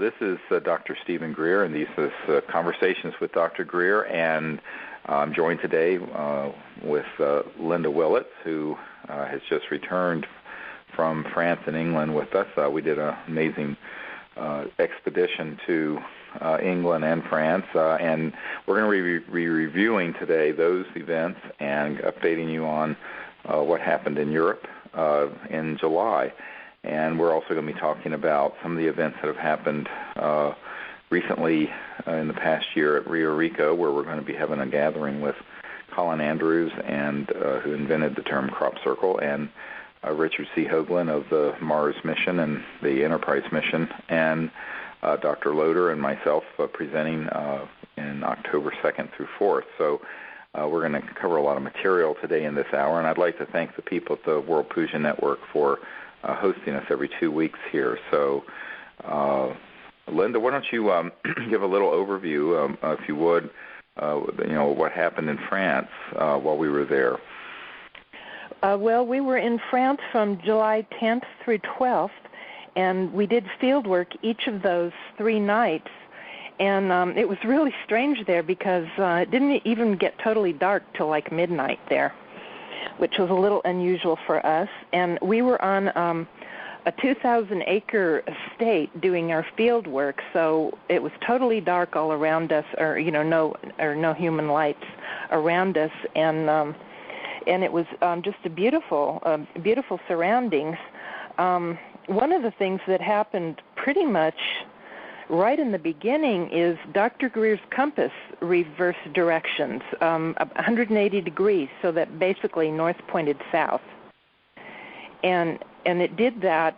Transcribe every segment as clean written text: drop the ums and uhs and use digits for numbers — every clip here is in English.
This is Dr. Stephen Greer, and these are Conversations with Dr. Greer, and I'm joined today with Linda Willitts, who has just returned from France and England with us. We did an amazing expedition to England and France, and we're going to be reviewing today those events and updating you on what happened in Europe in July. And we're also going to be talking about some of the events that have happened recently in the past year at Rio Rico, where we're going to be having a gathering with Colin Andrews, and who invented the term crop circle, and Richard C. Hoagland of the Mars mission and the Enterprise mission, and Dr. Loader and myself presenting in October 2nd through 4th. So we're going to cover a lot of material today in this hour, and I'd like to thank the people at the World Puja Network for hosting us every 2 weeks here. So, Linda, why don't you give a little overview, if you would, what happened in France while we were there? Well, we were in France from July 10th through 12th, and we did field work each of those 3 nights. And it was really strange there because it didn't even get totally dark till like midnight there, which was a little unusual for us. And we were on a 2,000-acre estate doing our field work, so it was totally dark all around us, or no human lights around us, and it was just a beautiful surroundings. One of the things that happened pretty much right in the beginning is Dr. Greer's compass reversed directions 180 degrees, so that basically north pointed south. And it did that,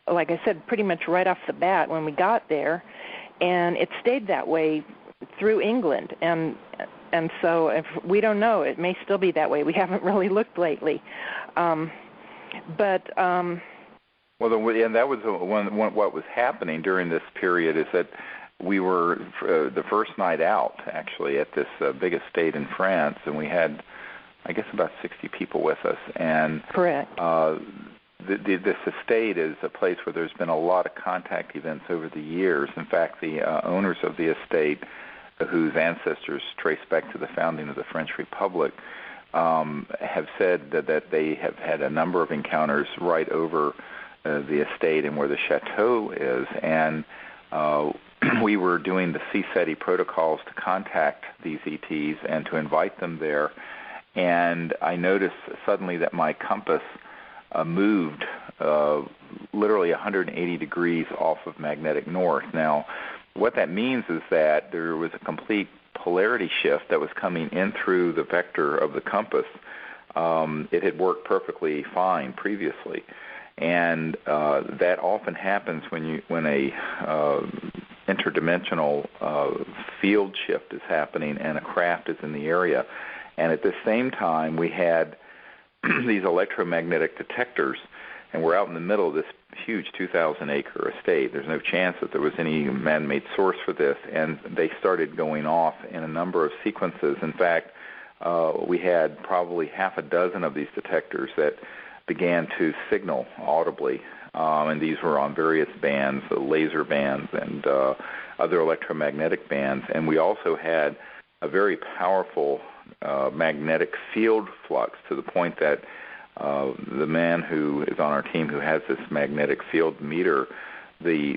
like I said, pretty much right off the bat when we got there, and it stayed that way through England. And so if we don't know, it may still be that way. We haven't really looked lately. Well, and that was what was happening during this period is that we were the first night out, actually, at this big estate in France, and we had, I guess, about 60 people with us. And correct. This estate is a place where there's been a lot of contact events over the years. In fact, the owners of the estate, whose ancestors trace back to the founding of the French Republic, have said that they have had a number of encounters right over the estate and where the chateau is, and we were doing the CSETI protocols to contact these ETs and to invite them there, and I noticed suddenly that my compass moved literally 180 degrees off of magnetic north. Now, what that means is that there was a complete polarity shift that was coming in through the vector of the compass. It had worked perfectly fine previously. And that often happens when a interdimensional field shift is happening and a craft is in the area. And at the same time, we had these electromagnetic detectors, and we're out in the middle of this huge 2,000-acre estate. There's no chance that there was any man-made source for this, and they started going off in a number of sequences. In fact, we had probably half a dozen of these detectors that began to signal audibly, and these were on various bands, laser bands and other electromagnetic bands. And we also had a very powerful magnetic field flux, to the point that the man who is on our team who has this magnetic field meter, the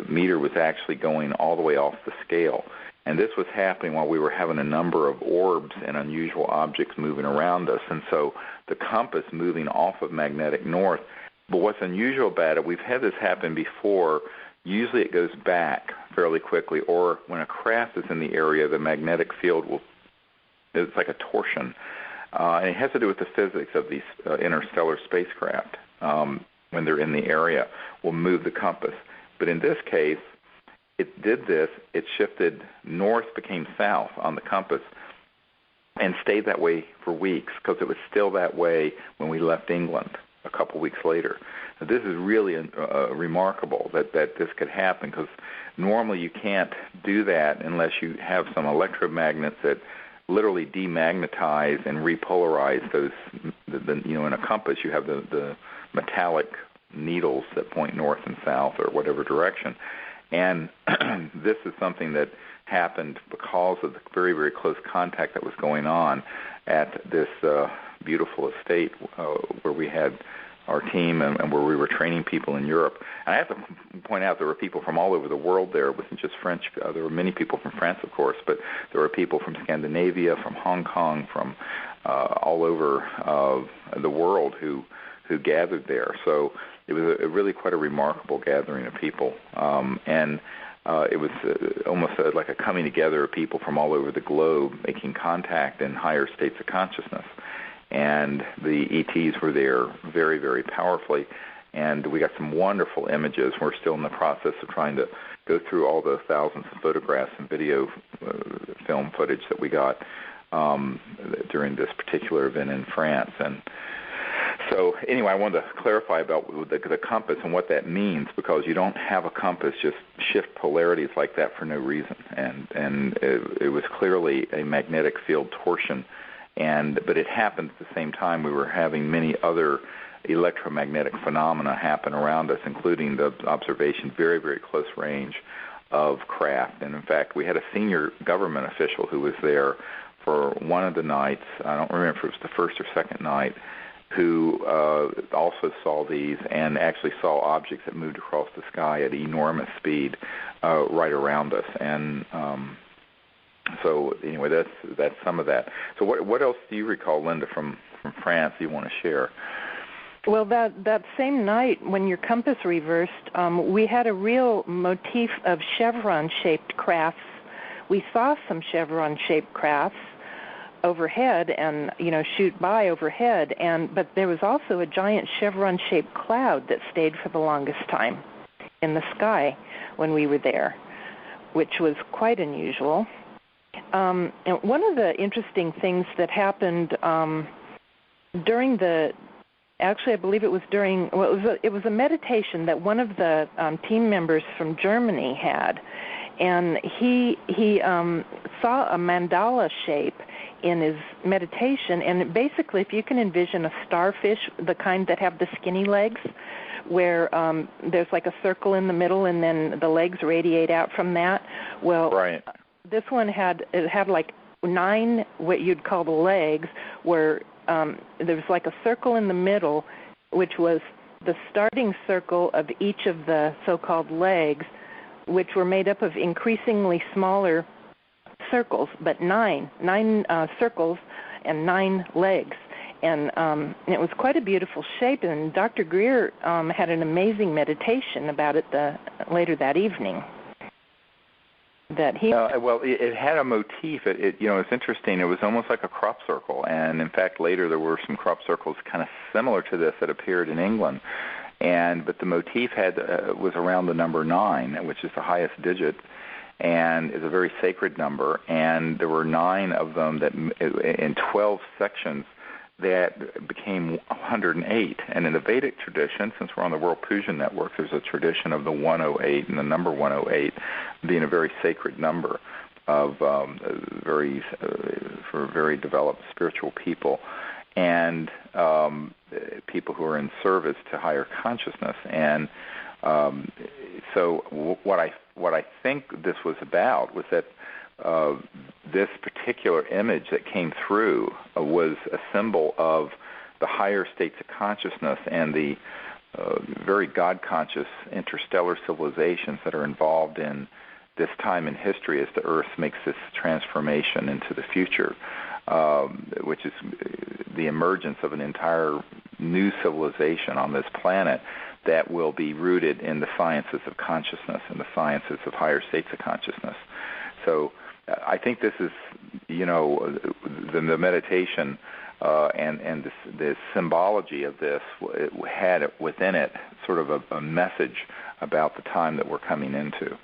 meter was actually going all the way off the scale. And this was happening while we were having a number of orbs and unusual objects moving around us. And so the compass moving off of magnetic north. But what's unusual about it, we've had this happen before. Usually it goes back fairly quickly, or when a craft is in the area, the magnetic field it's like a torsion. And it has to do with the physics of these interstellar spacecraft. When they're in the area, will move the compass. But in this case, it did this. It shifted north, became south on the compass, and stayed that way for weeks, because it was still that way when we left England a couple weeks later. Now, this is really remarkable that this could happen, because normally you can't do that unless you have some electromagnets that literally demagnetize and repolarize those. In a compass, you have the metallic needles that point north and south or whatever direction. And this is something that happened because of the very, very close contact that was going on at this beautiful estate where we had our team and where we were training people in Europe. And I have to point out there were people from all over the world there. It wasn't just French. There were many people from France, of course, but there were people from Scandinavia, from Hong Kong, from all over the world who gathered there. So it was really quite a remarkable gathering of people. And it was almost like a coming together of people from all over the globe making contact in higher states of consciousness. And the ETs were there very, very powerfully. And we got some wonderful images. We're still in the process of trying to go through all the thousands of photographs and video film footage that we got during this particular event in France. And so anyway, I wanted to clarify about the compass and what that means, because you don't have a compass just shift polarities like that for no reason. And it was clearly a magnetic field torsion, but it happened at the same time we were having many other electromagnetic phenomena happen around us, including the observation very, very close range of craft. And in fact, we had a senior government official who was there for one of the nights. I don't remember if it was the first or second night, who also saw these and actually saw objects that moved across the sky at enormous speed right around us. And so anyway, that's some of that. So what else do you recall, Linda, from France you want to share? Well, that same night when your compass reversed, we had a real motif of chevron-shaped crafts. We saw some chevron-shaped crafts overhead and shoot by overhead, but there was also a giant chevron-shaped cloud that stayed for the longest time in the sky when we were there, which was quite unusual. And one of the interesting things that happened during I believe it was it was a meditation that one of the team members from Germany had, and he saw a mandala shape in his meditation. And basically, if you can envision a starfish, the kind that have the skinny legs, where there's like a circle in the middle and then the legs radiate out from that. Well, right. This one had like 9 what you'd call the legs, where there was like a circle in the middle, which was the starting circle of each of the so-called legs, which were made up of increasingly smaller circles, but nine circles and 9 legs. And it was quite a beautiful shape, and Dr. Greer had an amazing meditation about it later that evening. Well, it had a motif. It's interesting. It was almost like a crop circle, and in fact, later there were some crop circles kind of similar to this that appeared in England. But the motif was around the number 9, which is the highest digit, and is a very sacred number. And there were 9 of them that in 12 sections that became 108. And in the Vedic tradition, since we're on the World Puja Network, there's a tradition of the 108 and the number 108 being a very sacred number of for very developed spiritual people and people who are in service to higher consciousness. And so what I think this was about was that this particular image that came through was a symbol of the higher states of consciousness and the very God-conscious interstellar civilizations that are involved in this time in history as the Earth makes this transformation into the future, which is the emergence of an entire new civilization on this planet that will be rooted in the sciences of consciousness and the sciences of higher states of consciousness. So I think this is, the meditation and the symbology of this, it had within it sort of a message about the time that we're coming into.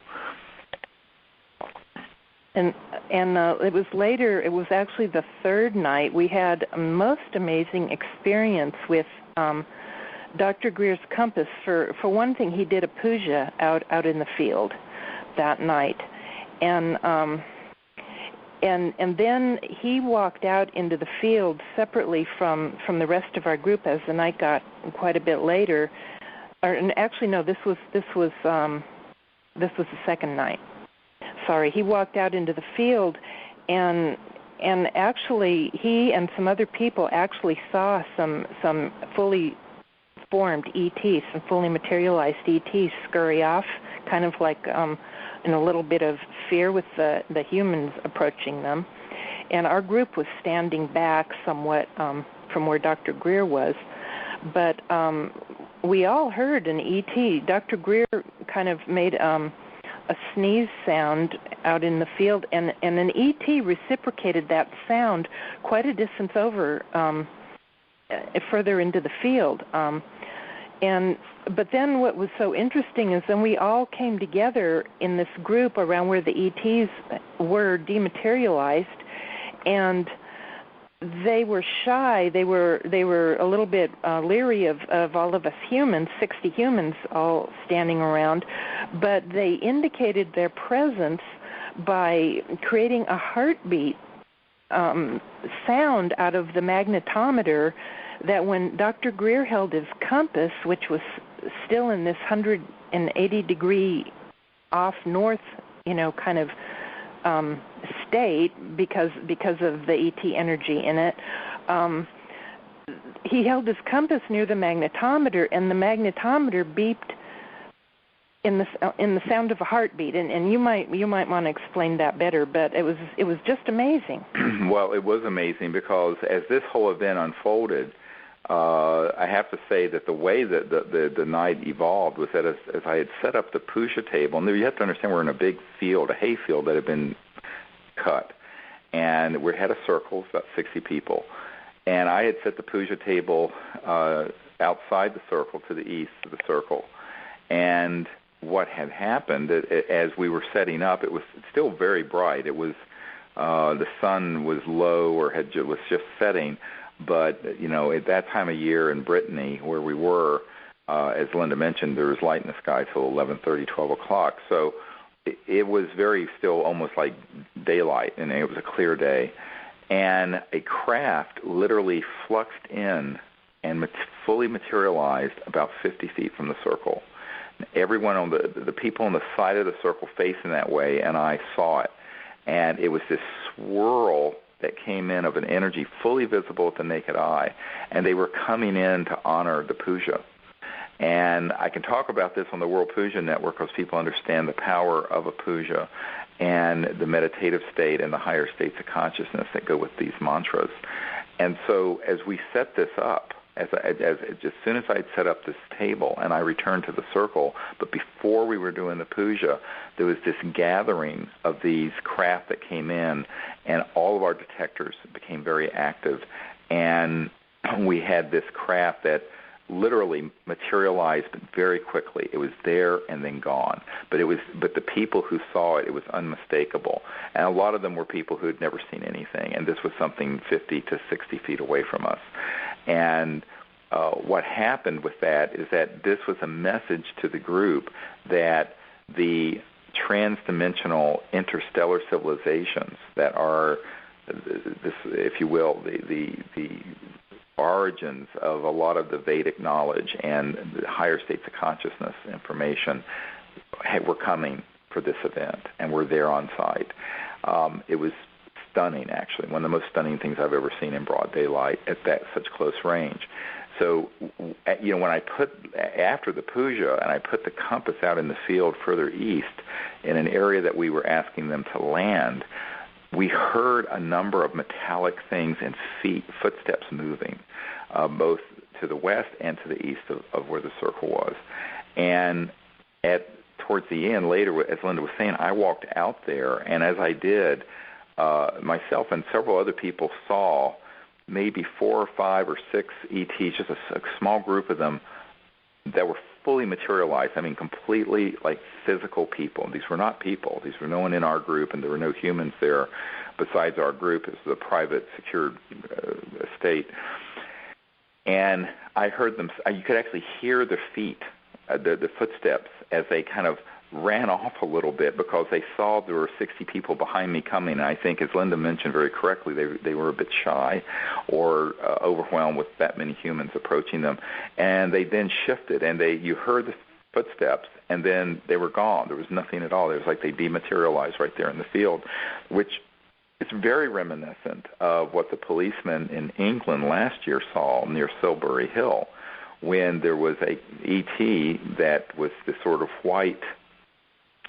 And it was later, it was actually the third night, we had a most amazing experience with Dr. Greer's compass. For one thing, he did a puja out in the field that night. And then he walked out into the field separately from the rest of our group as the night got quite a bit later. and actually no, this was the second night. Sorry, he walked out into the field, and actually he and some other people actually saw some fully formed ETs, some fully materialized ETs scurry off, kind of like in a little bit of fear with the humans approaching them. And our group was standing back somewhat from where Dr. Greer was, but we all heard an ET. Dr. Greer kind of made a sneeze sound out in the field, and an ET reciprocated that sound quite a distance over, further into the field. But then what was so interesting is then we all came together in this group around where the ETs were dematerialized, and they were shy. They were a little bit leery of all of us humans, 60 humans all standing around, but they indicated their presence by creating a heartbeat sound out of the magnetometer, that when Dr. Greer held his compass, which was still in this 180-degree off north, kind of state because of the ET energy in it, he held his compass near the magnetometer, and the magnetometer beeped in the sound of a heartbeat. And you might want to explain that better, but it was just amazing. Well, it was amazing because as this whole event unfolded, I have to say that the way that the night evolved was that as I had set up the puja table, and you have to understand we're in a big field, a hay field that had been cut, and we had a circle, about 60 people, and I had set the puja table outside the circle to the east of the circle, and what had happened as we were setting up, it was still very bright. It was the sun was low or was just setting. But, at that time of year in Brittany, where we were, as Linda mentioned, there was light in the sky till 11:30, 12 o'clock. So it was very still almost like daylight, and it was a clear day. And a craft literally fluxed in and fully materialized about 50 feet from the circle. Everyone on the people on the side of the circle facing that way, and I saw it. And it was this swirl that came in of an energy fully visible with the naked eye, and they were coming in to honor the puja. And I can talk about this on the World Puja Network because people understand the power of a puja and the meditative state and the higher states of consciousness that go with these mantras. And so as we set this up, as soon as I'd set up this table and I returned to the circle, but before we were doing the puja, there was this gathering of these craft that came in, and all of our detectors became very active, and we had this craft that literally materialized very quickly. It was there and then gone. But the people who saw it, it was unmistakable. And a lot of them were people who had never seen anything, and this was something 50 to 60 feet away from us. And what happened with that is that this was a message to the group that the transdimensional interstellar civilizations that are, this, if you will, the origins of a lot of the Vedic knowledge and the higher states of consciousness information were coming for this event, and were there on site. It was stunning, actually, one of the most stunning things I've ever seen in broad daylight at such close range. So, when I after the puja, and I put the compass out in the field further east in an area that we were asking them to land, we heard a number of metallic things and footsteps moving, both to the west and to the east of where the circle was. And towards the end, later, as Linda was saying, I walked out there, and as I did, myself and several other people saw maybe 4 or 5 or 6 ETs, just a small group of them that were fully materialized. I mean, completely like physical people. These were not people. These were no one in our group, and there were no humans there besides our group. It was a private, secured estate. And I heard them. You could actually hear the feet, the footsteps, as they kind of ran off a little bit because they saw there were 60 people behind me coming. And I think, as Linda mentioned very correctly, they were a bit shy or overwhelmed with that many humans approaching them. And they then shifted, and you heard the footsteps, and then they were gone. There was nothing at all. It was like they dematerialized right there in the field, which is very reminiscent of what the policemen in England last year saw near Silbury Hill, when there was a ET that was this sort of white,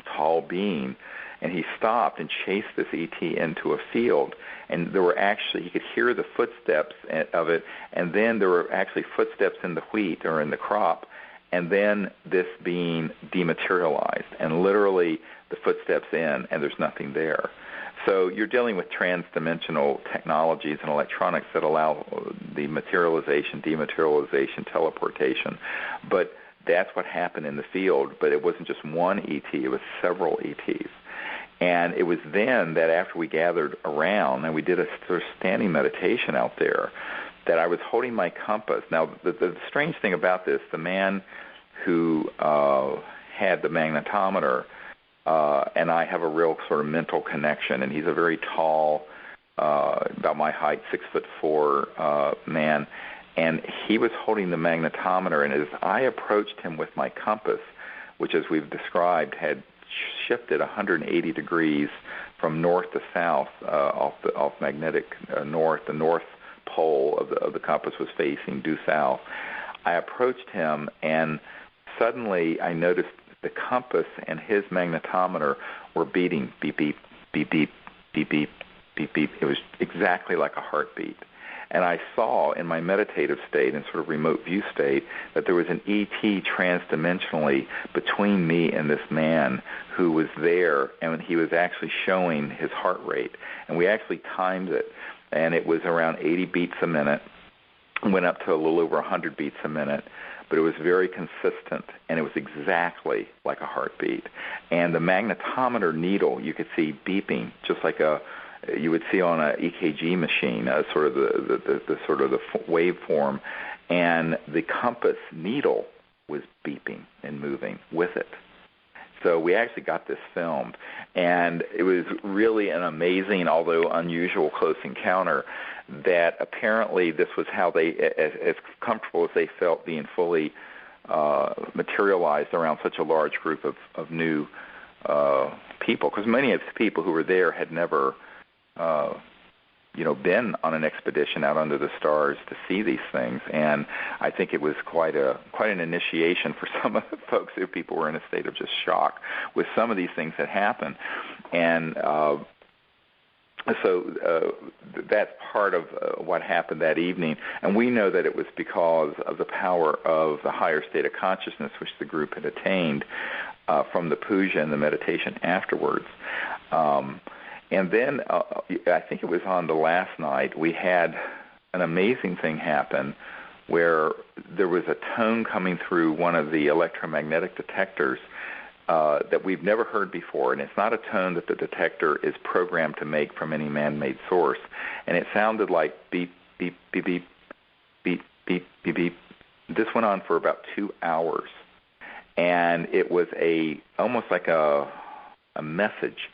tall being, and he stopped and chased this ET into a field, and there were actually, you could hear the footsteps of it, and then there were actually footsteps in the wheat or in the crop, and then this being dematerialized, and literally the footsteps in, and there's nothing there. So you're dealing with trans-dimensional technologies and electronics that allow the materialization, dematerialization, teleportation. But that's what happened in the field. But it wasn't just one ET, it was several ETs. And it was then that after we gathered around and we did a sort of standing meditation out there, that I was holding my compass. Now, the strange thing about this, the man who had the magnetometer, and I have a real sort of mental connection, and he's a very tall, about my height, 6'4" man, and he was holding the magnetometer, and as I approached him with my compass, which as we've described had shifted 180 degrees from north to south off magnetic north, the north pole of the compass was facing due south. I approached him, and suddenly I noticed the compass and his magnetometer were beating, beep, beep, beep, beep, beep, beep, beep, beep. It was exactly like a heartbeat. And I saw in my meditative state and sort of remote view state that there was an ET transdimensionally between me and this man who was there, and he was actually showing his heart rate. And we actually timed it, and it was around 80 beats a minute. It went up to a little over 100 beats a minute. But it was very consistent, and it was exactly like a heartbeat. And the magnetometer needle, you could see beeping, just like you would see on an EKG machine, sort of the waveform. And the compass needle was beeping and moving with it. So we actually got this filmed, and it was really an amazing, although unusual, close encounter. That apparently this was how they, as comfortable as they felt being fully materialized around such a large group of new people, because many of the people who were there had never, been on an expedition out under the stars to see these things, and I think it was quite an initiation for some of the folks. People were in a state of just shock with some of these things that happened, and. So that's part of what happened that evening, and we know that it was because of the power of the higher state of consciousness which the group had attained from the puja and the meditation afterwards. And then I think it was on the last night, we had an amazing thing happen where there was a tone coming through one of the electromagnetic detectors that we've never heard before, and it's not a tone that the detector is programmed to make from any man-made source. And it sounded like beep, beep, beep, beep, beep, beep, beep, beep. This went on for about 2 hours, and it was almost like a message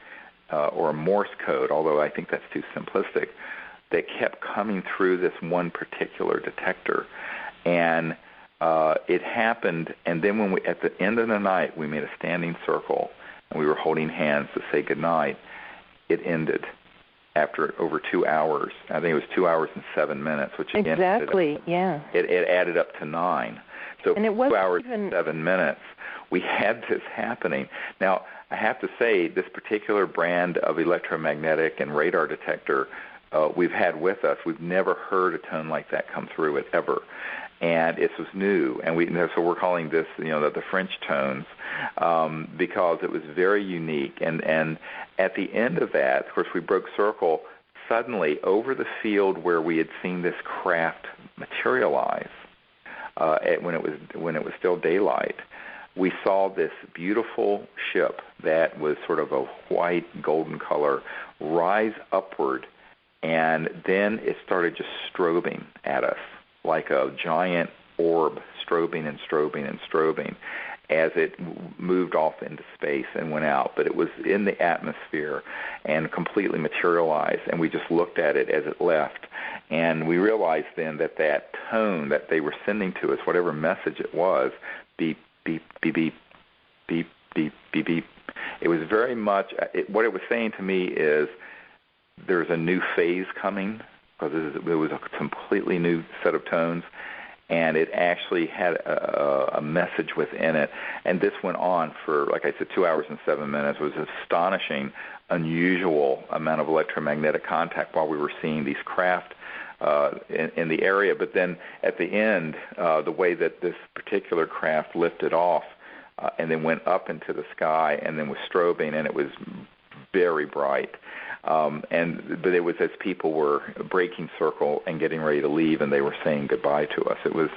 or a Morse code, although I think that's too simplistic, that kept coming through this one particular detector. And it happened, and then when at the end of the night, we made a standing circle, and we were holding hands to say goodnight. It ended after over 2 hours. I think it was 2 hours and 7 minutes, which again, it added up to 9. So and it 2 hours and 7 minutes, we had this happening. Now, I have to say, this particular brand of electromagnetic and radar detector we've had with us, we've never heard a tone like that come through it ever. And it was new, and so we're calling this, the French tones, because it was very unique. And at the end of that, of course, we broke circle. Suddenly, over the field where we had seen this craft materialize, when it was still daylight, we saw this beautiful ship that was sort of a white golden color rise upward, and then it started just strobing at us, like a giant orb, strobing and strobing and strobing. as it moved off into space and went out, but it was in the atmosphere and completely materialized, and we just looked at it as it left. And we realized then that that tone that they were sending to us, whatever message it was, beep, beep, beep, beep, beep, beep, beep, beep, it was very much, what it was saying to me is there's a new phase coming, because it was a completely new set of tones, and it actually had a message within it. And this went on for, like I said, 2 hours and 7 minutes. It was an astonishing, unusual amount of electromagnetic contact while we were seeing these craft in the area. But then at the end, the way that this particular craft lifted off and then went up into the sky and then was strobing, and it was very bright. But it was as people were breaking circle and getting ready to leave, and they were saying goodbye to us. It was,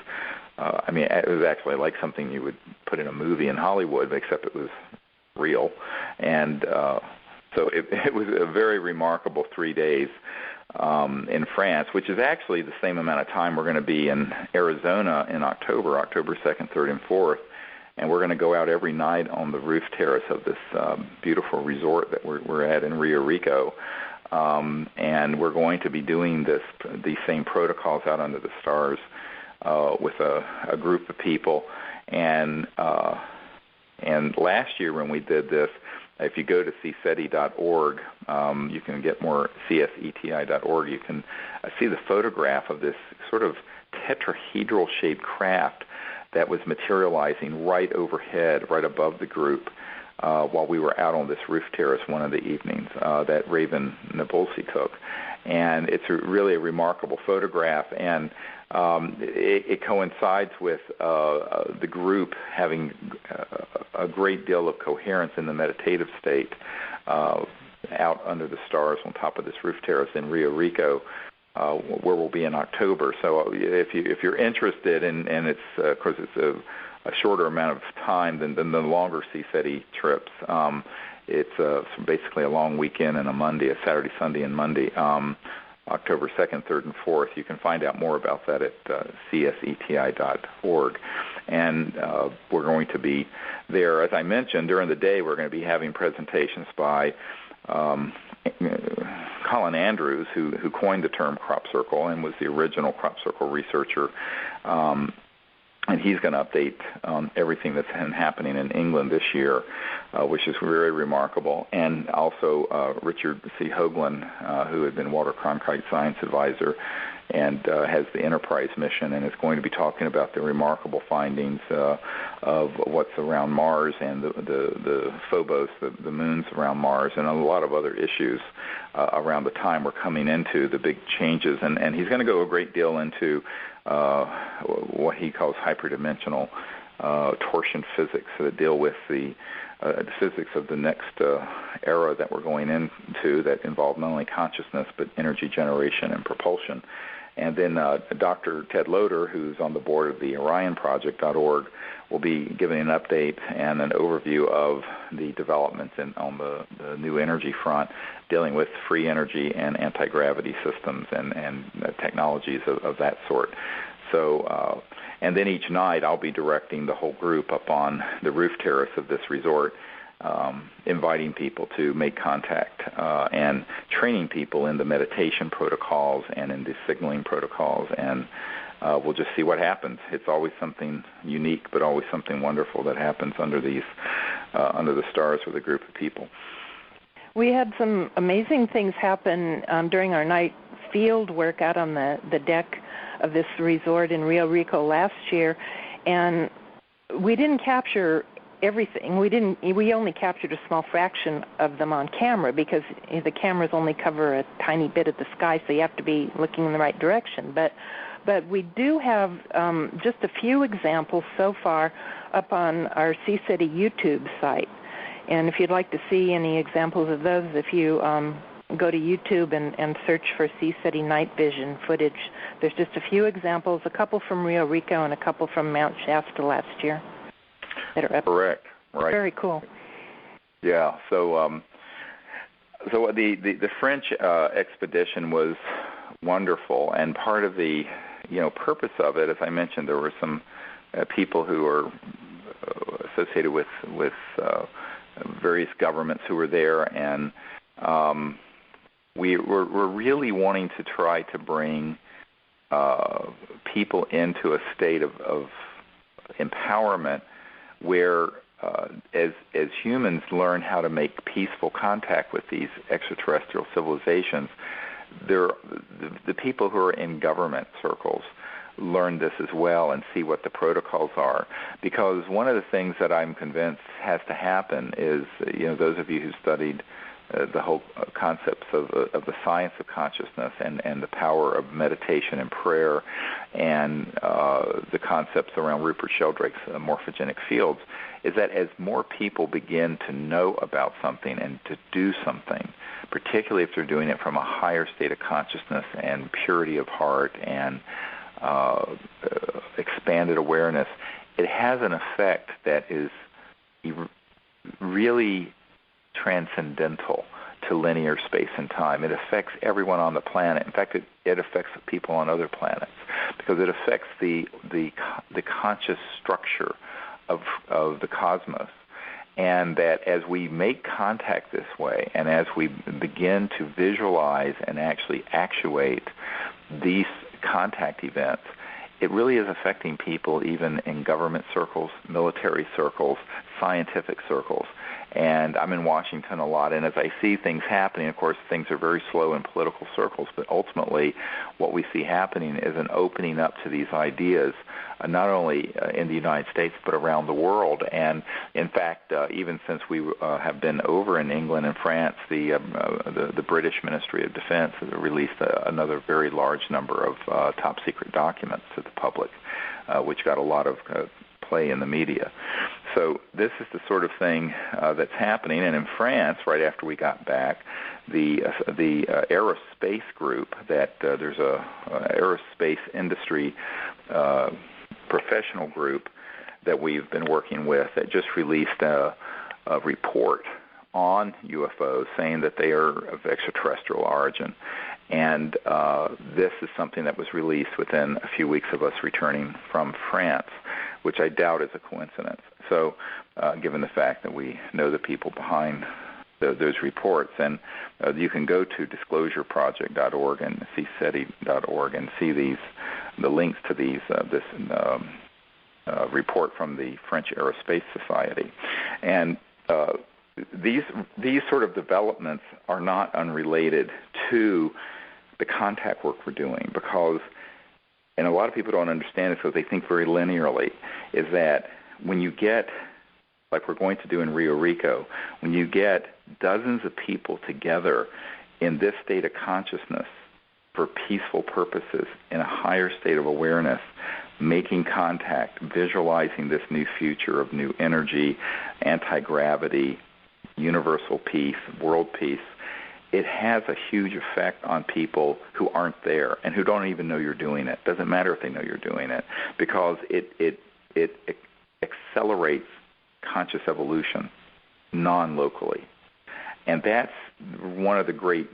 it was actually like something you would put in a movie in Hollywood, except it was real. And so it was a very remarkable 3 days in France, which is actually the same amount of time we're going to be in Arizona in October 2nd, 3rd, and 4th. And we're going to go out every night on the roof terrace of this beautiful resort that we're at in Rio Rico. And we're going to be doing these same protocols out under the stars with a group of people. And last year when we did this, if you go to CSETI.org, you can get more, CSETI.org, you can see the photograph of this sort of tetrahedral-shaped craft that was materializing right overhead, right above the group, while we were out on this roof terrace one of the evenings that Raven Nabulsi took. And it's really a remarkable photograph, and it coincides with the group having a great deal of coherence in the meditative state out under the stars on top of this roof terrace in Rio Rico, where we'll be in October. So if you're interested, and it's of course it's a shorter amount of time than the longer CSETI trips. It's basically a long weekend and a Monday, a Saturday, Sunday, and Monday, October 2nd, 3rd, and 4th. You can find out more about that at CSETI.org. And we're going to be there. As I mentioned, during the day we're going to be having presentations by Colin Andrews, who coined the term crop circle and was the original crop circle researcher. And he's going to update everything that's been happening in England this year, which is very remarkable. And also Richard C. Hoagland, who had been Walter Cronkite Science Advisor and has the Enterprise mission, and is going to be talking about the remarkable findings of what's around Mars and the Phobos, the moons around Mars, and a lot of other issues around the time we're coming into the big changes. And he's going to go a great deal into what he calls hyperdimensional torsion physics that deal with the physics of the next era that we're going into that involve not only consciousness but energy generation and propulsion. And then Dr. Ted Loder, who's on the board of the OrionProject.org, will be giving an update and an overview of the developments on the new energy front, dealing with free energy and anti-gravity systems and technologies of that sort. So, and then each night I'll be directing the whole group up on the roof terrace of this resort, inviting people to make contact and training people in the meditation protocols and in the signaling protocols, and we'll just see what happens. It's always something unique, but always something wonderful that happens under the stars with a group of people. We had some amazing things happen during our night field work out on the deck of this resort in Rio Rico last year, and we didn't capture everything. We only captured a small fraction of them on camera because the cameras only cover a tiny bit of the sky, so you have to be looking in the right direction. But we do have just a few examples so far up on our CSETI YouTube site. And if you'd like to see any examples of those, if you go to YouTube and search for CSETI night vision footage, there's just a few examples, a couple from Rio Rico and a couple from Mount Shasta last year. That are up. Correct. Right. Very cool. Yeah. So, the French expedition was wonderful, and part of the purpose of it, as I mentioned, there were some people who are associated with various governments who were there, and we're really wanting to try to bring people into a state of empowerment where as humans learn how to make peaceful contact with these extraterrestrial civilizations, the people who are in government circles learn this as well and see what the protocols are. Because one of the things that I'm convinced has to happen is, those of you who studied the whole concepts of the science of consciousness and the power of meditation and prayer and the concepts around Rupert Sheldrake's morphogenic fields, is that as more people begin to know about something and to do something, particularly if they're doing it from a higher state of consciousness and purity of heart and expanded awareness, it has an effect that is really transcendental to linear space and time. It affects everyone on the planet. In fact, it affects people on other planets because it affects the conscious structure of the cosmos. And that as we make contact this way and as we begin to visualize and actually actuate these contact events, it really is affecting people even in government circles, military circles, scientific circles. And I'm in Washington a lot, and as I see things happening, of course, things are very slow in political circles, but ultimately what we see happening is an opening up to these ideas, not only in the United States, but around the world. And in fact, even since we have been over in England and France, the British Ministry of Defense has released another very large number of top-secret documents to the public, which got a lot of play in the media. So this is the sort of thing that's happening. And in France, right after we got back, the aerospace group, that there's a aerospace industry professional group that we've been working with that just released a report on UFOs saying that they are of extraterrestrial origin. And this is something that was released within a few weeks of us returning from France, which I doubt is a coincidence. So given the fact that we know the people behind those reports, and you can go to disclosureproject.org and CSETI.org and see the links to this report from the French Aerospace Society. And these sort of developments are not unrelated to the contact work we're doing, because, and a lot of people don't understand this because they think very linearly, is that when you get, like we're going to do in Rio Rico, when you get dozens of people together in this state of consciousness for peaceful purposes, in a higher state of awareness, making contact, visualizing this new future of new energy, anti-gravity, universal peace, world peace, it has a huge effect on people who aren't there and who don't even know you're doing it. Doesn't matter if they know you're doing it, because it accelerates conscious evolution non-locally. And that's one of the great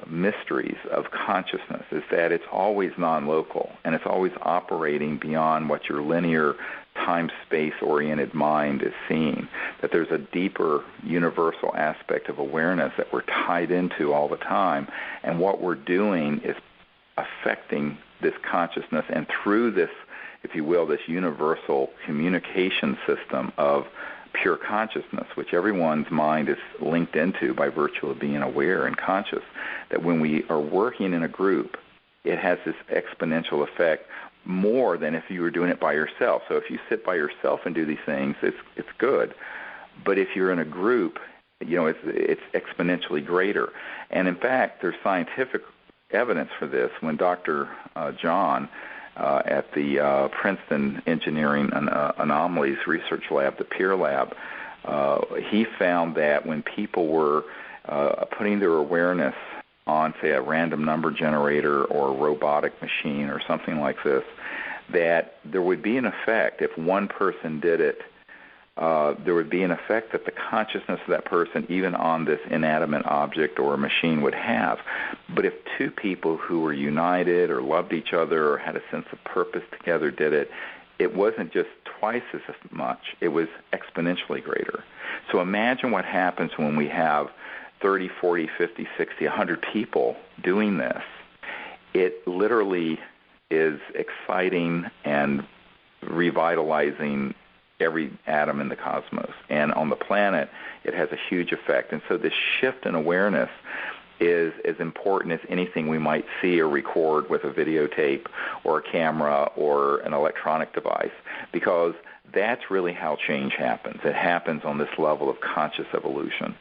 mysteries of consciousness, is that it's always non-local and it's always operating beyond what your linear time-space-oriented mind is seeing, that there's a deeper universal aspect of awareness that we're tied into all the time, and what we're doing is affecting this consciousness, and through this, if you will, this universal communication system of pure consciousness, which everyone's mind is linked into by virtue of being aware and conscious, that when we are working in a group, it has this exponential effect more than if you were doing it by yourself. So if you sit by yourself and do these things, it's good. But if you're in a group, it's exponentially greater. And in fact, there's scientific evidence for this. When Dr. John at the Princeton Engineering Anomalies Research Lab, the PEER Lab, he found that when people were putting their awareness on, say, a random number generator or a robotic machine or something like this, that there would be an effect. If one person did it, there would be an effect that the consciousness of that person, even on this inanimate object or a machine, would have. But if two people who were united or loved each other or had a sense of purpose together did it, it wasn't just twice as much, it was exponentially greater. So imagine what happens when we have 30, 40, 50, 60, 100 people doing this. It literally is exciting and revitalizing every atom in the cosmos. And on the planet, it has a huge effect. And so this shift in awareness is as important as anything we might see or record with a videotape or a camera or an electronic device, because that's really how change happens. It happens on this level of conscious evolution.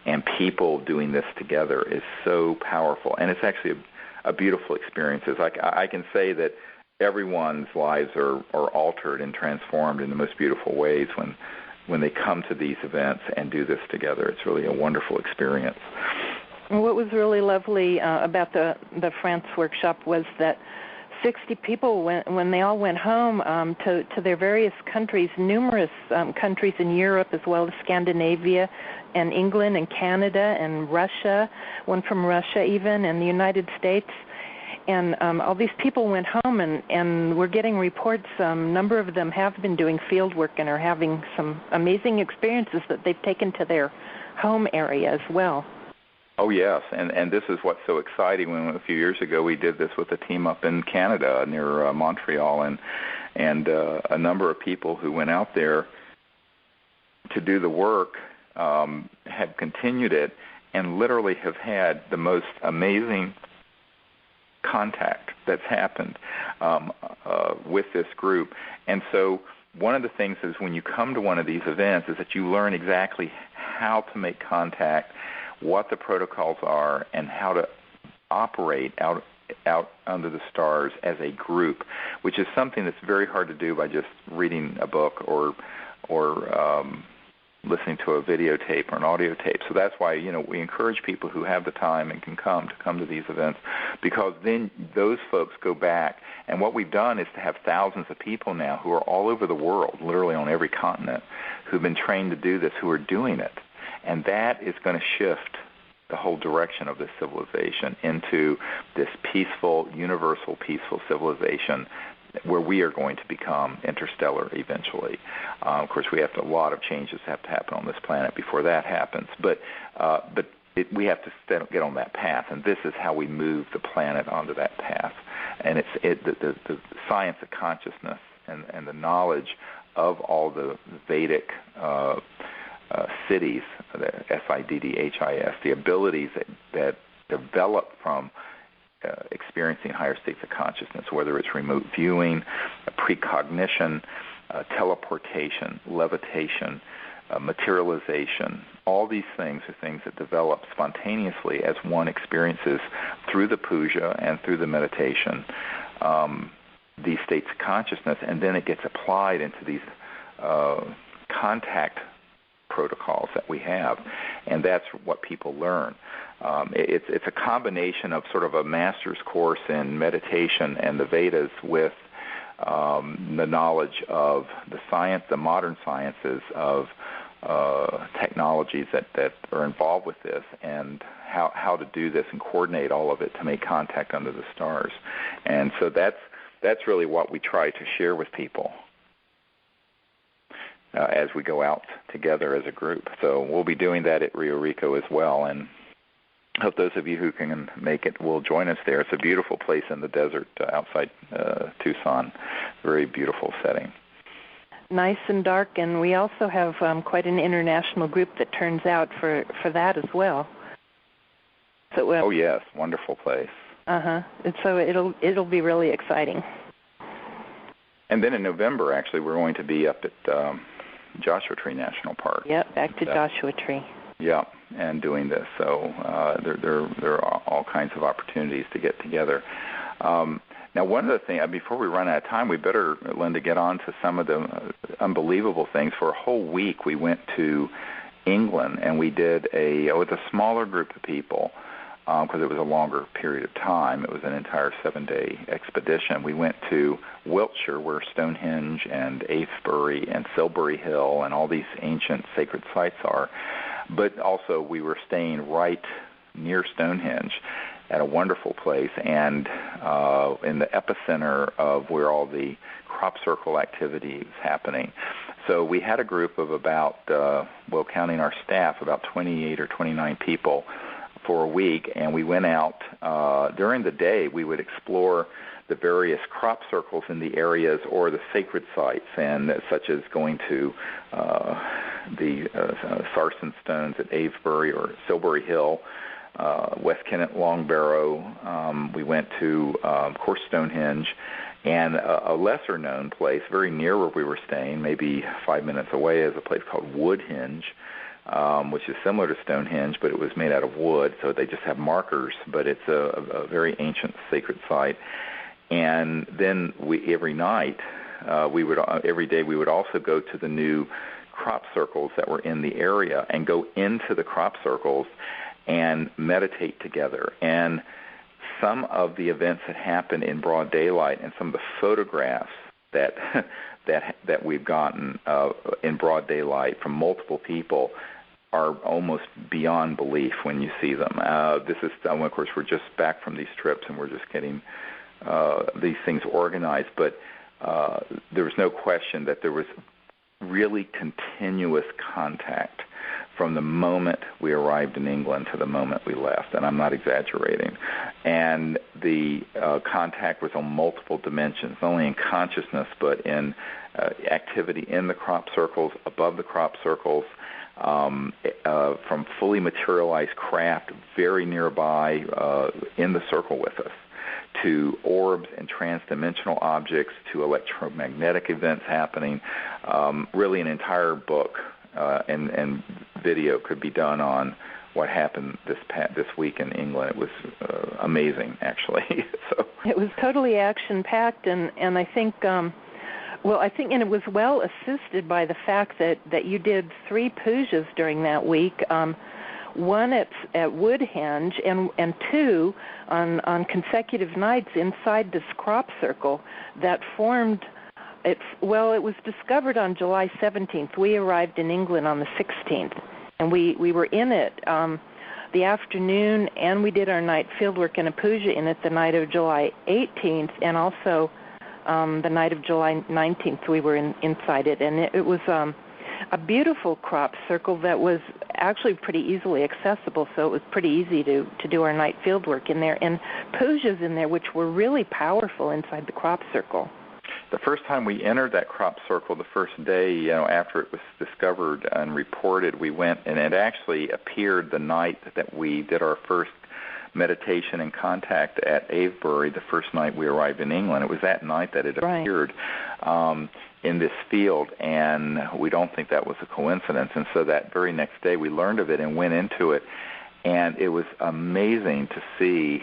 And people doing this together is so powerful. And it's actually a beautiful experience. I can say that everyone's lives are altered and transformed in the most beautiful ways when they come to these events and do this together. It's really a wonderful experience. What was really lovely about the France workshop was that 60 people, when they all went home to their various countries, numerous countries in Europe as well as Scandinavia and England and Canada and Russia, one from Russia even, and the United States. And all these people went home and we're getting reports. A number of them have been doing field work and are having some amazing experiences that they've taken to their home area as well. Oh, yes, and this is what's so exciting. When a few years ago we did this with a team up in Canada near Montreal, and a number of people who went out there to do the work have continued it and literally have had the most amazing contact that's happened with this group. And so one of the things is when you come to one of these events is that you learn exactly how to make contact, what the protocols are, and how to operate out under the stars as a group, which is something that's very hard to do by just reading a book or listening to a videotape or an audio tape. So that's why, we encourage people who have the time and can come to these events, because then those folks go back. And what we've done is to have thousands of people now who are all over the world, literally on every continent, who've been trained to do this, who are doing it. And that is going to shift the whole direction of this civilization into this peaceful, universal peaceful civilization where we are going to become interstellar eventually. Of course, we have a lot of changes have to happen on this planet before that happens. But we have to get on that path, and this is how we move the planet onto that path. And the science of consciousness and the knowledge of all the Vedic cities, the SIDDHIS, the abilities that develop from experiencing higher states of consciousness, whether it's remote viewing, precognition, teleportation, levitation, materialization. All these things are things that develop spontaneously as one experiences through the puja and through the meditation, these states of consciousness, and then it gets applied into these contact protocols that we have, and that's what people learn. It's a combination of sort of a master's course in meditation and the Vedas with the knowledge of the science, the modern sciences of technologies that are involved with this, and how to do this and coordinate all of it to make contact under the stars. And so that's really what we try to share with people as we go out together as a group. So we'll be doing that at Rio Rico as well, and hope those of you who can make it will join us there. It's a beautiful place in the desert outside Tucson, very beautiful setting. Nice and dark, and we also have quite an international group that turns out for that as well. So, oh yes, wonderful place. And so it'll be really exciting. And then in November, actually, we're going to be up at Joshua Tree National Park. Yep, back to Joshua Tree. Yeah, and doing this. So there are all kinds of opportunities to get together. Now, one of the things, before we run out of time, we better, Linda, get on to some of the unbelievable things. For a whole week, we went to England, and we did with a smaller group of people, because it was a longer period of time. It was an entire 7-day expedition. We went to Wiltshire, where Stonehenge and Avebury and Silbury Hill and all these ancient sacred sites are. But also we were staying right near Stonehenge at a wonderful place, and in the epicenter of where all the crop circle activity is happening. So we had a group of about, counting our staff, about 28 or 29 people for a week, and we went out during the day. We would explore the various crop circles in the areas or the sacred sites, and such as going to the Sarsen Stones at Avebury or Silbury Hill, West Kennet Long Barrow. We went to, of course, Stonehenge, and a lesser-known place very near where we were staying, maybe 5 minutes away, is a place called Woodhenge, which is similar to Stonehenge, but it was made out of wood, so they just have markers, but it's a very ancient sacred site. And then every day we would also go to the new crop circles that were in the area and go into the crop circles and meditate together. And some of the events that happened in broad daylight and some of the photographs that we've gotten in broad daylight from multiple people are almost beyond belief when you see them. This is, of course, we're just back from these trips and we're just getting these things organized, but there was no question that there was really continuous contact from the moment we arrived in England to the moment we left, and I'm not exaggerating. And the contact was on multiple dimensions, not only in consciousness, but in activity in the crop circles, above the crop circles, from fully materialized craft very nearby in the circle with us, to orbs and transdimensional objects, to electromagnetic events happening. Really an entire book and video could be done on what happened this week in England. It was amazing, actually. So it was totally action-packed, and I think, and it was well assisted by the fact that you did 3 pujas during that week. One at Woodhenge and 2 on consecutive nights inside this crop circle that formed. It was discovered on July 17th. We arrived in England on the 16th, and we were in it the afternoon, and we did our night fieldwork and a puja in it the night of July 18th, and also the night of July 19th we were inside it, and it was a beautiful crop circle that was actually pretty easily accessible, so it was pretty easy to do our night field work in there, and pujas in there, which were really powerful inside the crop circle. The first time we entered that crop circle, the first day, after it was discovered and reported, we went, and it actually appeared the night that we did our first meditation and contact at Avebury, the first night we arrived in England. It was that night that it appeared in this field, and we don't think that was a coincidence. And so that very next day we learned of it and went into it, and it was amazing to see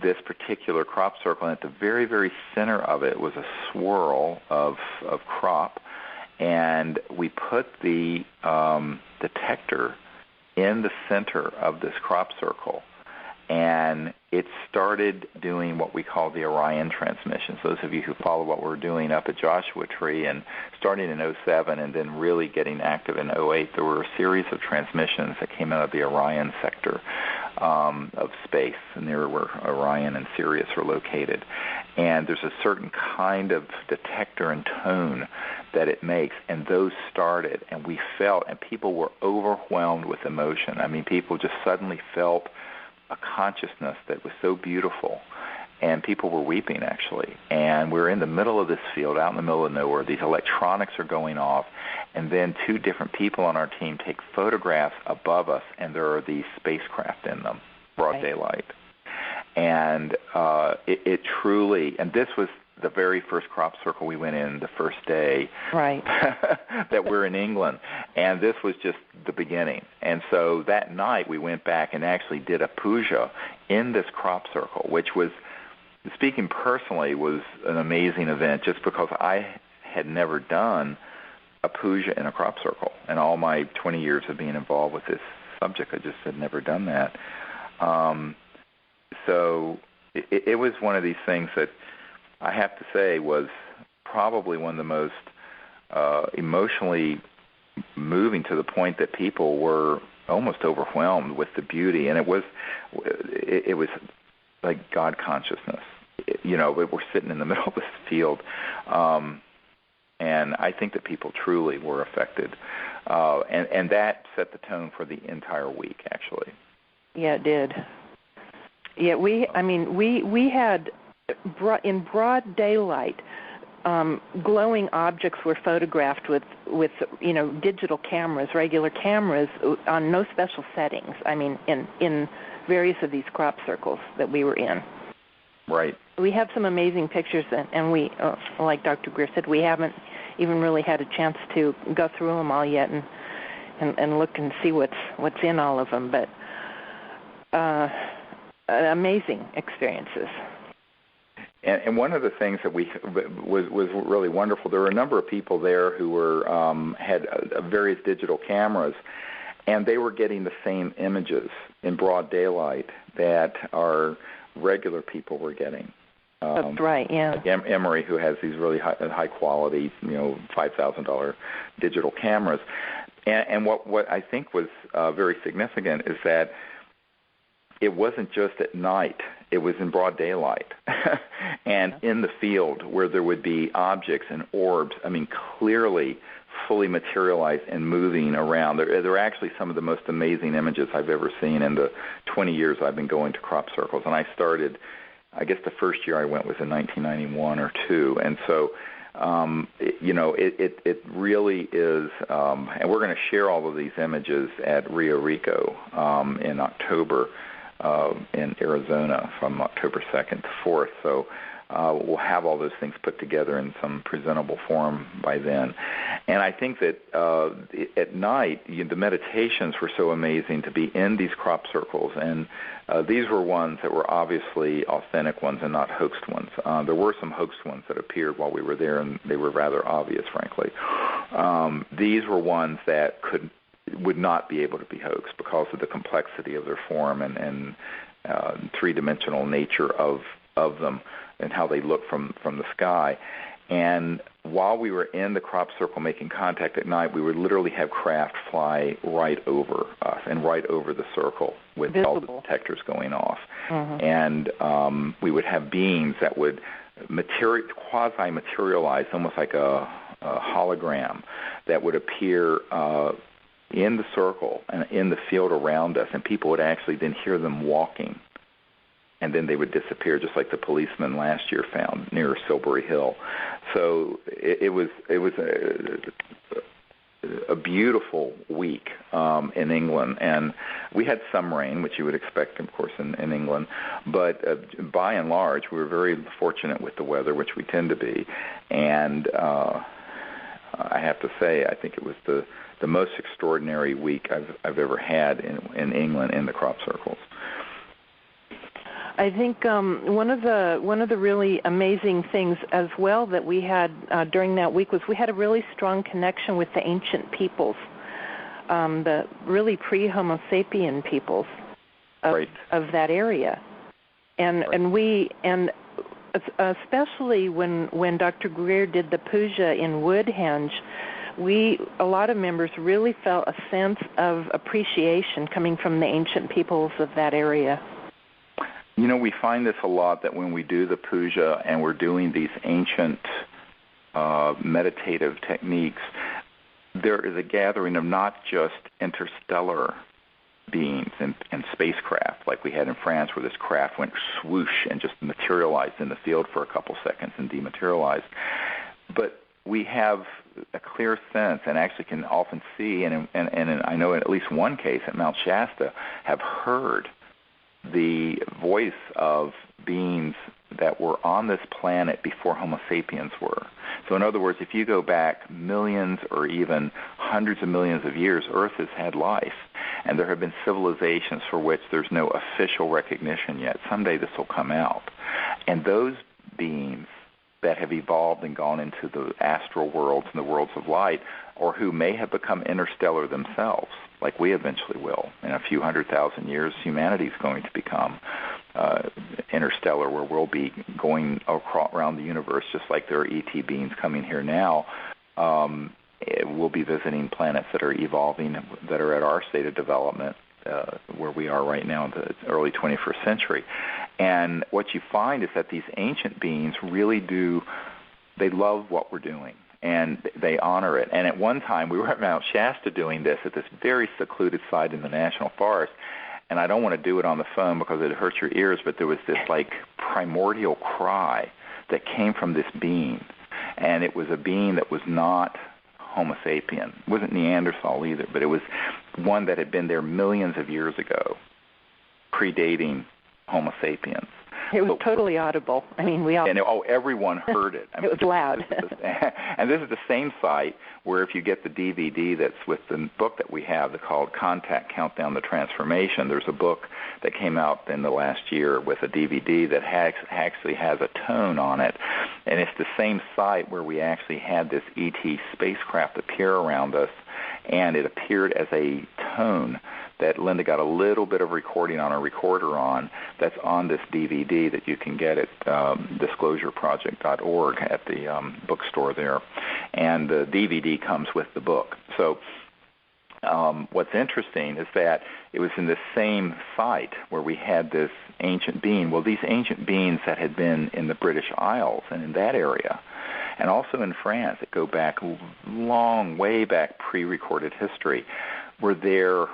this particular crop circle. And at the very, very center of it was a swirl of crop, and we put the detector in the center of this crop circle, and it started doing what we call the Orion transmissions. Those of you who follow what we're doing up at Joshua Tree, and starting in 2007 and then really getting active in 2008, there were a series of transmissions that came out of the Orion sector of space, near where Orion and Sirius are located. And there's a certain kind of detector and tone that it makes, and those started, and we felt, and people were overwhelmed with emotion. I mean, people just suddenly felt a consciousness that was so beautiful, and people were weeping, actually. And we're in the middle of this field, out in the middle of nowhere. These electronics are going off, and then 2 different people on our team take photographs above us, and there are these spacecraft in them, broad daylight. And it truly, and this was the very first crop circle we went in the first day that we're in England, and this was just the beginning. And so that night we went back and actually did a puja in this crop circle, which was, speaking personally, was an amazing event, just because I had never done a puja in a crop circle. In all my 20 years of being involved with this subject, I just had never done that. So it was one of these things that I have to say was probably one of the most emotionally moving, to the point that people were almost overwhelmed with the beauty, and it was like God consciousness. We're sitting in the middle of this field, and I think that people truly were affected, and that set the tone for the entire week, actually. Yeah, it did. Yeah, we had in broad daylight, glowing objects were photographed with digital cameras, regular cameras on no special settings. I mean, in various of these crop circles that we were in. Right. We have some amazing pictures, and we, like Dr. Greer said, we haven't even really had a chance to go through them all yet and look and see what's in all of them. But amazing experiences. And one of the things that was really wonderful, there were a number of people there who were had various digital cameras, and they were getting the same images in broad daylight that our regular people were getting. That's right, yeah. Like Emory, who has these really high quality, $5,000 digital cameras. And what I think was very significant is that it wasn't just at night. It was in broad daylight and in the field where there would be objects and orbs, clearly fully materialized and moving around. There are actually some of the most amazing images I've ever seen in the 20 years I've been going to crop circles. And I started, I guess the first year I went was in 1991 or 2. And so, it really is, and we're going to share all of these images at Rio Rico in October. In Arizona from October 2nd to 4th. So we'll have all those things put together in some presentable form by then. And I think that at night, the meditations were so amazing to be in these crop circles. And these were ones that were obviously authentic ones and not hoaxed ones. There were some hoaxed ones that appeared while we were there, and they were rather obvious, frankly. These were ones that would not be able to be hoaxed because of the complexity of their form and three-dimensional nature of them and how they look from the sky. And while we were in the crop circle making contact at night, we would literally have craft fly right over us and right over the circle with all the detectors going off. Mm-hmm. And we would have beings that would quasi-materialize, almost like a hologram, that would appear in the circle and in the field around us, and people would actually then hear them walking, and then they would disappear, just like the policeman last year found near Silbury Hill. So it was a beautiful week in England, and we had some rain, which you would expect, of course, in England, but by and large, we were very fortunate with the weather, which we tend to be, and I have to say, I think it was the most extraordinary week I've ever had in England in the crop circles. I think one of the really amazing things as well that we had during that week was we had a really strong connection with the ancient peoples, the really pre-Homo sapien peoples of that area, and especially when Dr. Greer did the puja in Woodhenge, a lot of members really felt a sense of appreciation coming from the ancient peoples of that area. We find this a lot, that when we do the puja and we're doing these ancient meditative techniques, there is a gathering of not just interstellar beings and spacecraft like we had in France, where this craft went swoosh and just materialized in the field for a couple seconds and dematerialized. But we have a clear sense, and actually can often see, and I know in at least one case at Mount Shasta, have heard the voice of beings that were on this planet before Homo sapiens were. So in other words, if you go back millions or even hundreds of millions of years, Earth has had life, and there have been civilizations for which there's no official recognition yet. Someday this will come out. And those beings that have evolved and gone into the astral worlds and the worlds of light, or who may have become interstellar themselves, like we eventually will. In a few 100,000 years, humanity is going to become interstellar, where we'll be going around the universe just like there are ET beings coming here now. we'll be visiting planets that are evolving, that are at our state of development, where we are right now in the early 21st century. And what you find is that these ancient beings really do, they love what we're doing, and they honor it. And at one time, we were at Mount Shasta doing this at this very secluded site in the National Forest, and I don't want to do it on the phone because it hurts your ears, but there was this like primordial cry that came from this being, and it was a being that was not Homo sapien. It wasn't Neanderthal either, but it was one that had been there millions of years ago, predating Homo sapiens. It was totally audible. I mean, we all... And everyone heard it. I mean, it was loud. And this is the same site where if you get the DVD that's with the book that we have called Contact, Countdown to Transformation, there's a book that came out in the last year with a DVD that actually has a tone on it. And it's the same site where we actually had this ET spacecraft appear around us, and it appeared as a tone that Linda got a little bit of recording on a recorder on, that's on this DVD that you can get at disclosureproject.org at the bookstore there. And the DVD comes with the book. So what's interesting is that it was in the same site where we had this ancient being. Well, these ancient beings that had been in the British Isles and in that area, and also in France, that go back long, way back pre-recorded history, were there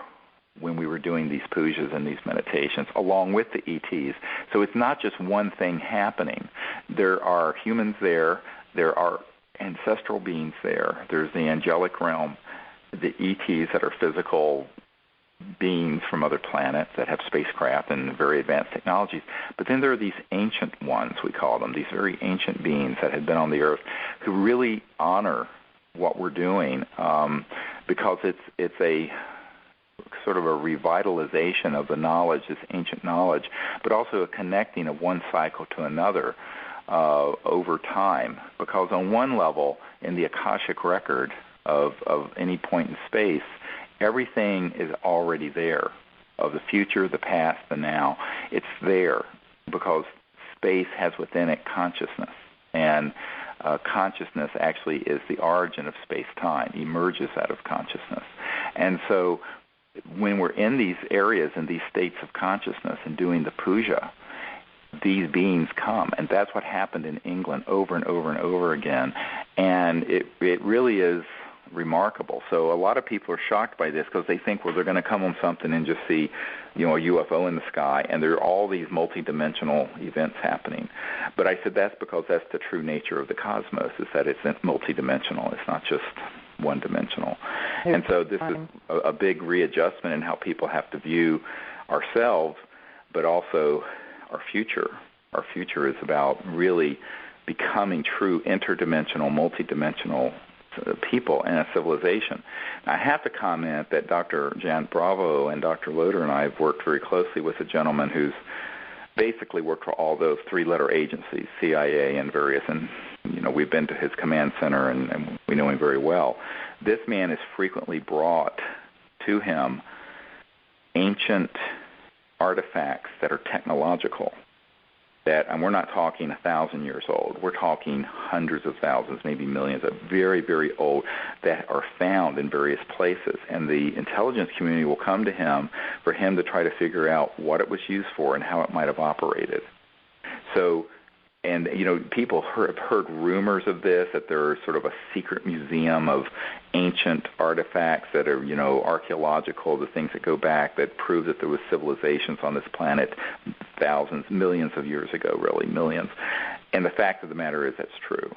when we were doing these pujas and these meditations, along with the ETs. So it's not just one thing happening. There are humans there. There are ancestral beings there. There's the angelic realm, the ETs that are physical beings from other planets that have spacecraft and very advanced technologies. But then there are these ancient ones, we call them, these very ancient beings that have been on the earth who really honor what we're doing because it's a sort of a revitalization of the knowledge, this ancient knowledge, but also a connecting of one cycle to another over time. Because on one level, in the Akashic record of any point in space, everything is already there, of the future, the past, the now. It's there because space has within it consciousness, and consciousness actually is the origin of space-time, emerges out of consciousness. And so when we're in these areas, in these states of consciousness and doing the puja, these beings come, and that's what happened in England over and over and over again, and it really is remarkable. So a lot of people are shocked by this because they think, well, they're going to come on something and just see, a UFO in the sky, and there are all these multidimensional events happening. But I said that's because that's the true nature of the cosmos, is that it's multidimensional. It's not just one-dimensional. And so this is a big readjustment in how people have to view ourselves, but also our future. Our future is about really becoming true interdimensional, multidimensional people and a civilization. I have to comment that Dr. Jan Bravo and Dr. Loder and I have worked very closely with a gentleman who's basically worked for all those three-letter agencies, CIA and various, and we've been to his command center and we know him very well. This man has frequently brought to him ancient artifacts that are technological, and we're not talking 1,000 years old. We're talking hundreds of thousands, maybe millions, of very, very old, that are found in various places. And the intelligence community will come to him for him to try to figure out what it was used for and how it might have operated. So, and people have heard rumors of this, that there's sort of a secret museum of ancient artifacts that are, archaeological, the things that go back that prove that there was civilizations on this planet thousands, millions of years ago, really, millions. And the fact of the matter is that's true.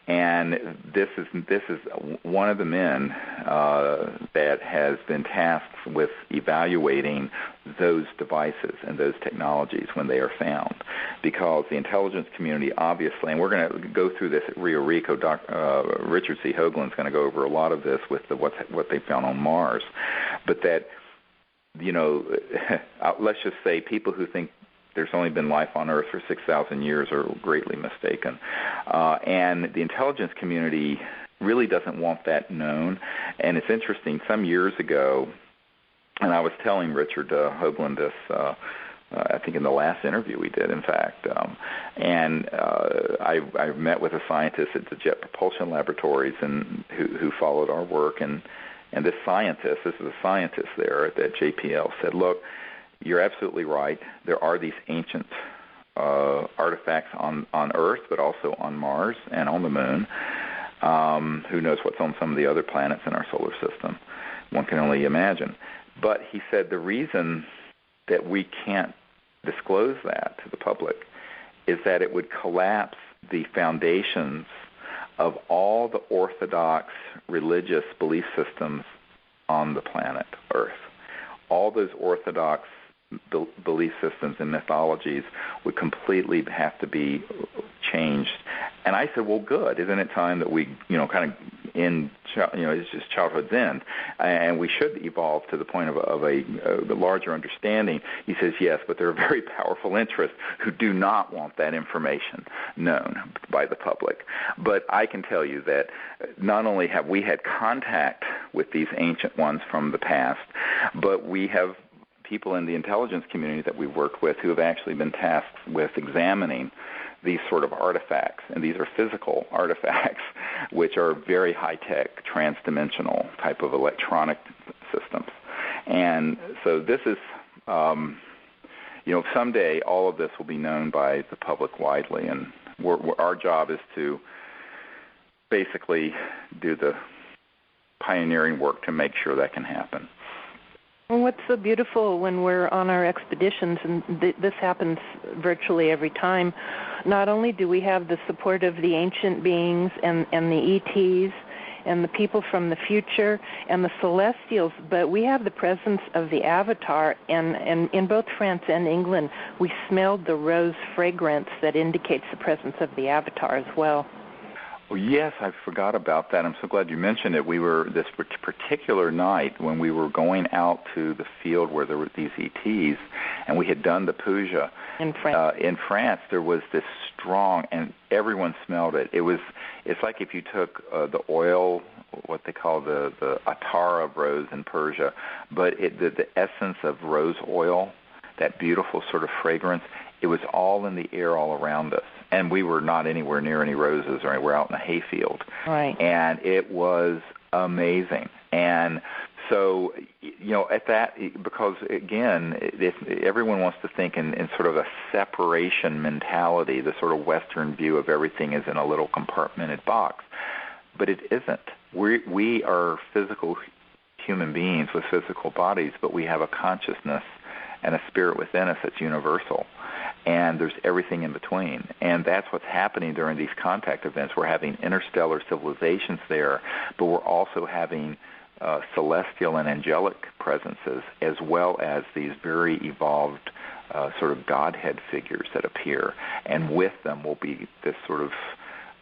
And this is one of the men that has been tasked with evaluating those devices and those technologies when they are found, because the intelligence community obviously, and we're going to go through this at Rio Rico. Richard C. Hoagland's going to go over a lot of this with what they found on Mars, but that let's just say people who think there's only been life on Earth for 6,000 years are greatly mistaken. And the intelligence community really doesn't want that known. And it's interesting, some years ago, and I was telling Richard Hoagland this I think in the last interview we did, in fact. I met with a scientist at the Jet Propulsion Laboratories and who followed our work, and this is a scientist there at JPL, said, look, you're absolutely right. There are these ancient artifacts on Earth, but also on Mars and on the Moon. Who knows what's on some of the other planets in our solar system? One can only imagine. But he said the reason that we can't disclose that to the public is that it would collapse the foundations of all the orthodox religious belief systems on the planet Earth. All those orthodox belief systems and mythologies would completely have to be changed. And I said, well, good. Isn't it time that we, kind of end, it's just childhood's end, and we should evolve to the point of a larger understanding. He says, yes, but there are very powerful interests who do not want that information known by the public. But I can tell you that not only have we had contact with these ancient ones from the past, but we have people in the intelligence community that we work with who have actually been tasked with examining these sort of artifacts, and these are physical artifacts, which are very high-tech, trans-dimensional type of electronic systems. And so this is, someday all of this will be known by the public widely, and our job is to basically do the pioneering work to make sure that can happen. Well, what's so beautiful when we're on our expeditions, and this happens virtually every time, not only do we have the support of the ancient beings and the ETs and the people from the future and the celestials, but we have the presence of the avatar, and in both France and England, we smelled the rose fragrance that indicates the presence of the avatar as well. Oh, yes, I forgot about that. I'm so glad you mentioned it. We were, this particular night when we were going out to the field where there were these ETs, and we had done the puja. In France, there was this strong, and everyone smelled it. It's like if you took the oil, what they call the attar of rose in Persia, but the essence of rose oil, that beautiful sort of fragrance, it was all in the air all around us. And we were not anywhere near any roses, or we're out in a hayfield. Right. And it was amazing. And so, at that, because again, if everyone wants to think in sort of a separation mentality, the sort of Western view of everything is in a little compartmented box. But it isn't. We are physical human beings with physical bodies, but we have a consciousness and a spirit within us that's universal. And there's everything in between. And that's what's happening during these contact events. We're having interstellar civilizations there, but we're also having celestial and angelic presences, as well as these very evolved sort of Godhead figures that appear. And with them will be this sort of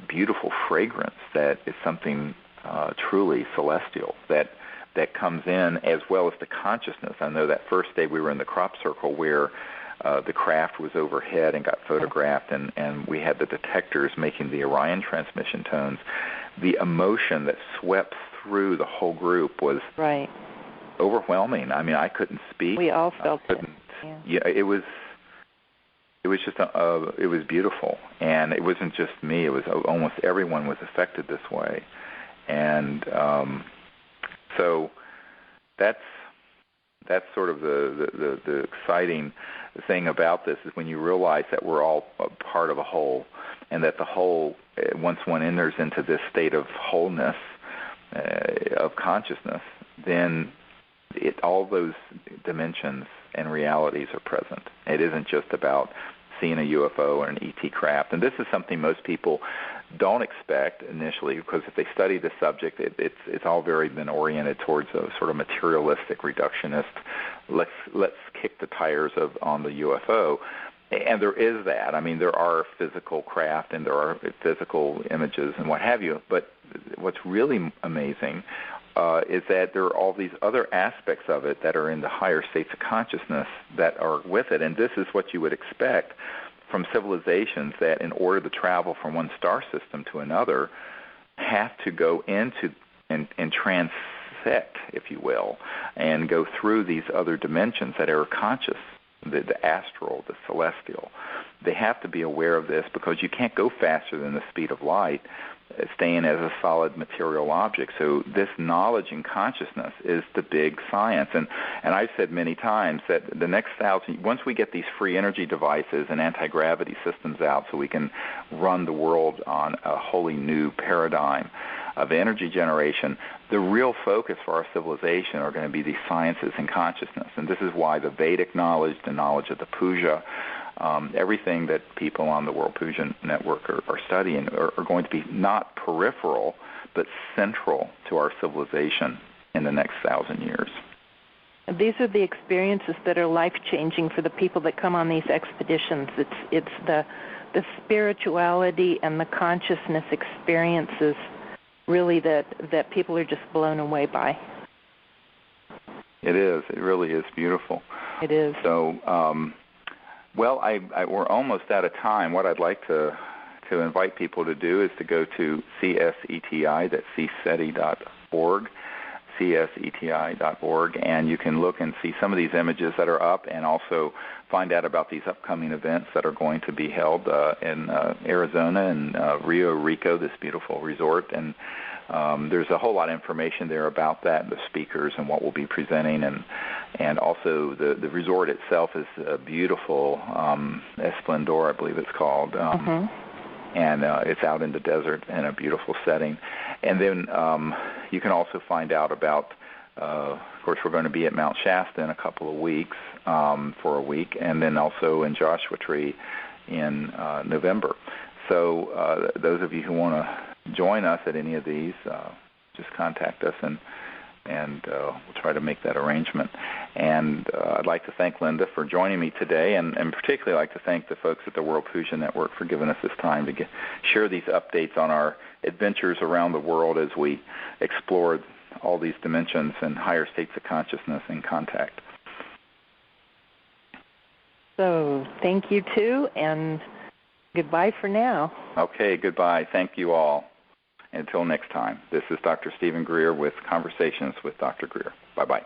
beautiful fragrance that is something truly celestial that comes in, as well as the consciousness. I know that first day we were in the crop circle where the craft was overhead and got photographed, and we had the detectors making the Orion transmission tones. The emotion that swept through the whole group was right. Overwhelming. I mean, I couldn't speak. We all felt it. Yeah, it was just it was beautiful, and it wasn't just me. It was almost everyone was affected this way, and so that's sort of the exciting thing about this is when you realize that we're all a part of a whole, and that the whole, once one enters into this state of wholeness, of consciousness, then all those dimensions and realities are present. It isn't just about seeing a UFO or an ET craft. And this is something most people don't expect initially, because if they study the subject, it's all very been oriented towards a sort of materialistic, reductionist, let's kick the tires on the UFO. And there is that. I mean, there are physical craft and there are physical images and what have you. But what's really amazing is that there are all these other aspects of it that are in the higher states of consciousness that are with it. And this is what you would expect from civilizations that, in order to travel from one star system to another, have to go into and transect, if you will, and go through these other dimensions that are conscious the astral, the celestial. They have to be aware of this because you can't go faster than the speed of light, staying as a solid material object. So this knowledge and consciousness is the big science. And I've said many times that the next once we get these free energy devices and anti-gravity systems out so we can run the world on a wholly new paradigm of energy generation, the real focus for our civilization are going to be these sciences and consciousness. And this is why the Vedic knowledge, the knowledge of the puja, everything that people on the World Puja Network are studying are going to be not peripheral, but central to our civilization in the next 1,000 years. These are the experiences that are life-changing for the people that come on these expeditions. It's the spirituality and the consciousness experiences really that people are just blown away by. It is. It really is beautiful. It is. So, well, we're almost out of time. What I'd like to invite people to do is to go to CSETI, that's CSETI.org, CSETI.org, and you can look and see some of these images that are up and also find out about these upcoming events that are going to be held in Arizona and Rio Rico, this beautiful resort. And there's a whole lot of information there about that, the speakers and what we'll be presenting, and also the resort itself is a beautiful Esplendor, I believe it's called. And it's out in the desert in a beautiful setting. And then you can also find out about, of course, we're going to be at Mount Shasta in a couple of weeks for a week, and then also in Joshua Tree in November. So those of you who want to join us at any of these, just contact us, and we'll try to make that arrangement. And I'd like to thank Linda for joining me today, and particularly like to thank the folks at the World Puja Network for giving us this time to share these updates on our adventures around the world as we explore all these dimensions and higher states of consciousness in contact. So thank you, too, and goodbye for now. Okay, goodbye. Thank you all. Until next time, this is Dr. Stephen Greer with Conversations with Dr. Greer. Bye-bye.